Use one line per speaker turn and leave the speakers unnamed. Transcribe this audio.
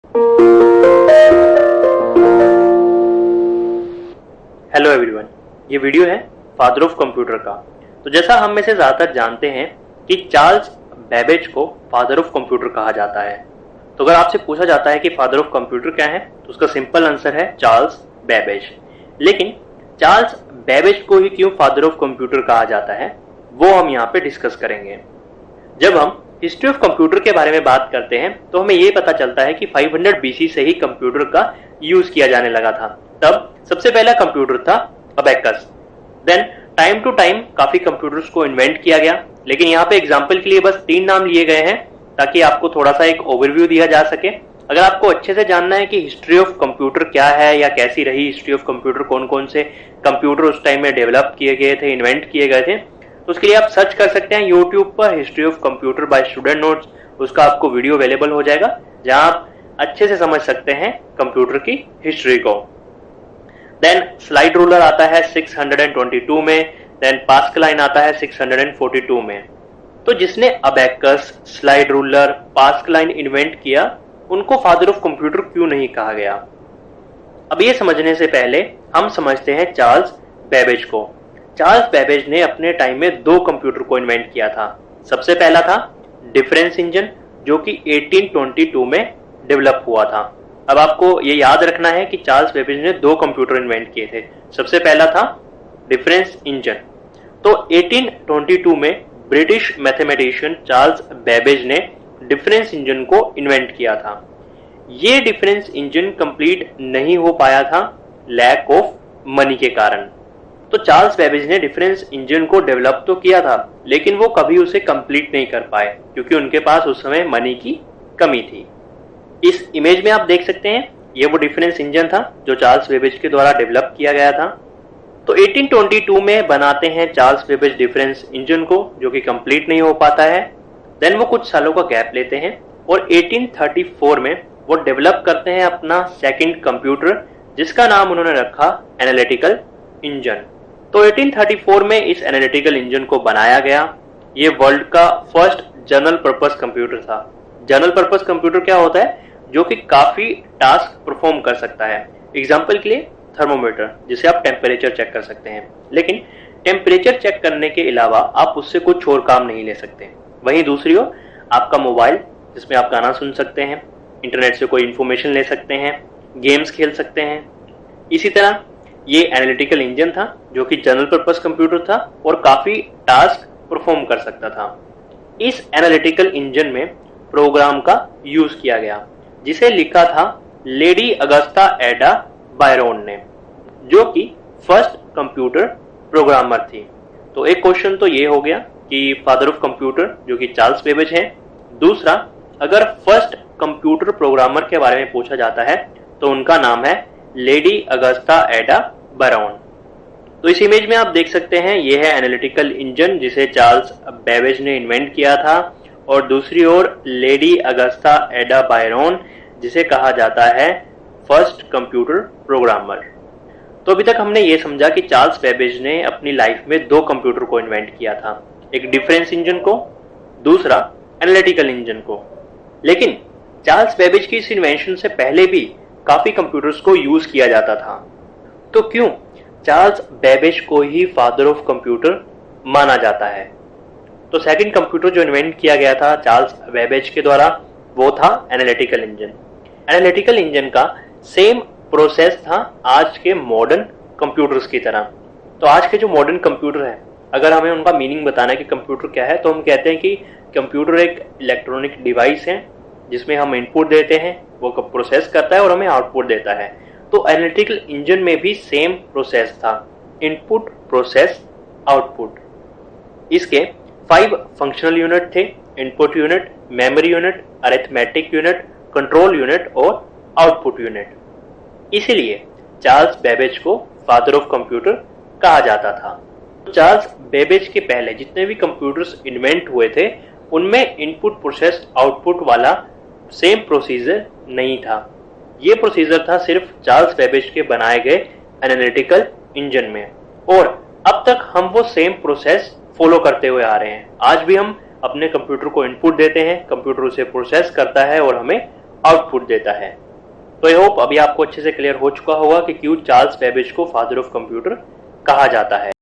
Hello everyone, ये video है father of computer का। तो जैसा हम में से ज़्यादातर जानते हैं कि चार्ल्स बेबेज को फादर ऑफ कंप्यूटर कहा जाता है। तो अगर आपसे पूछा जाता है कि फादर ऑफ कंप्यूटर क्या है, तो उसका सिंपल आंसर है चार्ल्स बेबेज। लेकिन चार्ल्स बेबेज को ही क्यों फादर ऑफ कंप्यूटर कहा जाता है, वो हम यहाँ पे डिस्कस करेंगे। जब हम हिस्ट्री ऑफ कंप्यूटर के बारे में बात करते हैं तो हमें ये पता चलता है कि 500 BC से ही कंप्यूटर का यूज किया जाने लगा था। तब सबसे पहला कंप्यूटर था abacus. Then time to time काफी कंप्यूटर्स को इन्वेंट किया गया, लेकिन यहाँ पे एग्जांपल के लिए बस 3 नाम लिए गए हैं ताकि आपको थोड़ा सा एक ओवरव्यू दिया जा सके। अगर आपको अच्छे से जानना है कि हिस्ट्री ऑफ कंप्यूटर क्या है या कैसी रही हिस्ट्री ऑफ कंप्यूटर, कौन कौन से कंप्यूटर उस टाइम में डेवलप किए गए थे, इन्वेंट किए गए थे, तो उसके लिए आप सर्च कर सकते हैं यूट्यूब पर history of computer by student notes. उसका आपको वीडियो अवेलेबल हो जाएगा जहां आप अच्छे से समझ सकते हैं कंप्यूटर की हिस्ट्री को। देन स्लाइड रूलर आता है 622 में, देन पास्कलाइन आता है 642 में। तो जिसने abacus, slide ruler, Pascaline invent किया, उनको फादर ऑफ कंप्यूटर क्यों नहीं कहा गया? अब ये समझने से पहले हम समझते हैं चार्ल्स बेबेज को। चार्ल्स बेबेज ने अपने टाइम में 2 कंप्यूटर को इन्वेंट किया था। सबसे पहला था डिफरेंस इंजन, जो कि 1822 में डेवलप हुआ था। अब आपको ये याद रखना है कि चार्ल्स बेबेज ने 2 कंप्यूटर इन्वेंट किए थे। सबसे पहला था डिफरेंस इंजन। तो 1822 में ब्रिटिश मैथमेटिशियन चार्ल्स बेबेज ने डिफरेंस इंजन को इन्वेंट किया था। ये डिफरेंस इंजन कंप्लीट नहीं हो पाया था लैक ऑफ मनी के कारण। तो चार्ल्स बेबेज ने डिफरेंस इंजन को डेवलप तो किया था, लेकिन वो कभी उसे कंप्लीट नहीं कर पाए क्योंकि उनके पास उस समय मनी की कमी थी। इस इमेज में आप देख सकते हैं, ये वो डिफरेंस इंजन था जो चार्ल्स बेबेज के द्वारा डेवलप किया गया था। तो 1822 में बनाते हैं चार्ल्स बेबेज डिफरेंस इंजन को, जो कि कंप्लीट नहीं हो पाता है। देन वो कुछ सालों का गैप लेते हैं और 1834 में वो डेवलप करते हैं अपना सेकंड कंप्यूटर, जिसका नाम उन्होंने रखा एनालिटिकल इंजन। तो 1834 में इस एनालिटिकल इंजन को बनाया गया। ये वर्ल्ड का फर्स्ट जनरल पर्पस कंप्यूटर था। जनरल पर्पस कंप्यूटर क्या होता है? जो कि काफी टास्क परफॉर्म कर सकता है। एग्जांपल के लिए थर्मोमीटर, जिसे आप टेम्परेचर चेक कर सकते हैं, लेकिन टेम्परेचर चेक करने के अलावा आप उससे कुछ और काम नहीं ले सकते। वहीं दूसरी ओर आपका मोबाइल, जिसमें आप गाना सुन सकते हैं, इंटरनेट से कोई इंफॉर्मेशन ले सकते हैं, गेम्स खेल सकते हैं। इसी तरह ये एनालिटिकल इंजन था जो कि जनरल पर्पस कंप्यूटर था और काफी टास्क परफॉर्म कर सकता था। इस एनालिटिकल इंजन में प्रोग्राम का यूज किया गया, जिसे लिखा था लेडी अगस्ता एडा बायरोन ने, जो कि फर्स्ट कंप्यूटर प्रोग्रामर थी। तो एक क्वेश्चन तो ये हो गया कि फादर ऑफ कंप्यूटर जो कि चार्ल्स बेबेज है। दूसरा, अगर फर्स्ट कंप्यूटर प्रोग्रामर के बारे में पूछा जाता है तो उनका नाम है लेडी अगस्ता एडा बायरोन। तो इस इमेज में आप देख सकते हैं, ये है एनालिटिकल इंजन जिसे चार्ल्स बेबेज ने इन्वेंट किया था, और दूसरी ओर लेडी अगस्ता एडा बायरोन, जिसे कहा जाता है फर्स्ट कंप्यूटर प्रोग्रामर। तो अभी तक हमने ये समझा कि चार्ल्स बेबेज ने अपनी लाइफ में 2 कंप्यूटर को इन्वेंट किया था, एक डिफरेंस इंजन को, दूसरा एनालिटिकल इंजन को। लेकिन चार्ल्स बेबेज की इस इन्वेंशन से पहले भी काफी कंप्यूटर्स को यूज किया जाता था। तो क्यों चार्ल्स बेबेज को ही फादर ऑफ कंप्यूटर माना जाता है? तो सेकंड कंप्यूटर जो इन्वेंट किया गया था चार्ल्स बेबेज के द्वारा, वो था एनालिटिकल इंजन। एनालिटिकल इंजन का सेम प्रोसेस था आज के मॉडर्न कंप्यूटर्स की तरह। तो आज के जो मॉडर्न कंप्यूटर है, अगर हमें उनका मीनिंग बताना है कि कंप्यूटर क्या है, तो हम कहते हैं कि कंप्यूटर एक इलेक्ट्रॉनिक डिवाइस है जिसमें हम इनपुट देते हैं, वो प्रोसेस करता है और हमें आउटपुट देता है। तो एनालिटिकल इंजन में भी सेम प्रोसेस था, इनपुट, प्रोसेस, आउटपुट। इसके 5 फंक्शनल यूनिट थे, input unit, memory unit, arithmetic unit, control unit और आउटपुट यूनिट। इसीलिए चार्ल्स बेबेज को फादर ऑफ कंप्यूटर कहा जाता था। चार्ल्स बेबेज के पहले जितने भी कंप्यूटर्स इन्वेंट हुए थे, उनमें इनपुट, प्रोसेस, आउटपुट वाला सेम प्रोसीजर नहीं था। ये प्रोसीजर था सिर्फ चार्ल्स बेबेज के बनाए गए एनालिटिकल इंजन में, और अब तक हम वो सेम प्रोसेस फॉलो करते हुए आ रहे हैं। आज भी हम अपने कंप्यूटर को इनपुट देते हैं, कंप्यूटर उसे प्रोसेस करता है और हमें आउटपुट देता है। तो आई होप अभी आपको अच्छे से क्लियर हो चुका होगा कि क्यों चार्ल्स बेबेज को फादर ऑफ कंप्यूटर कहा जाता है।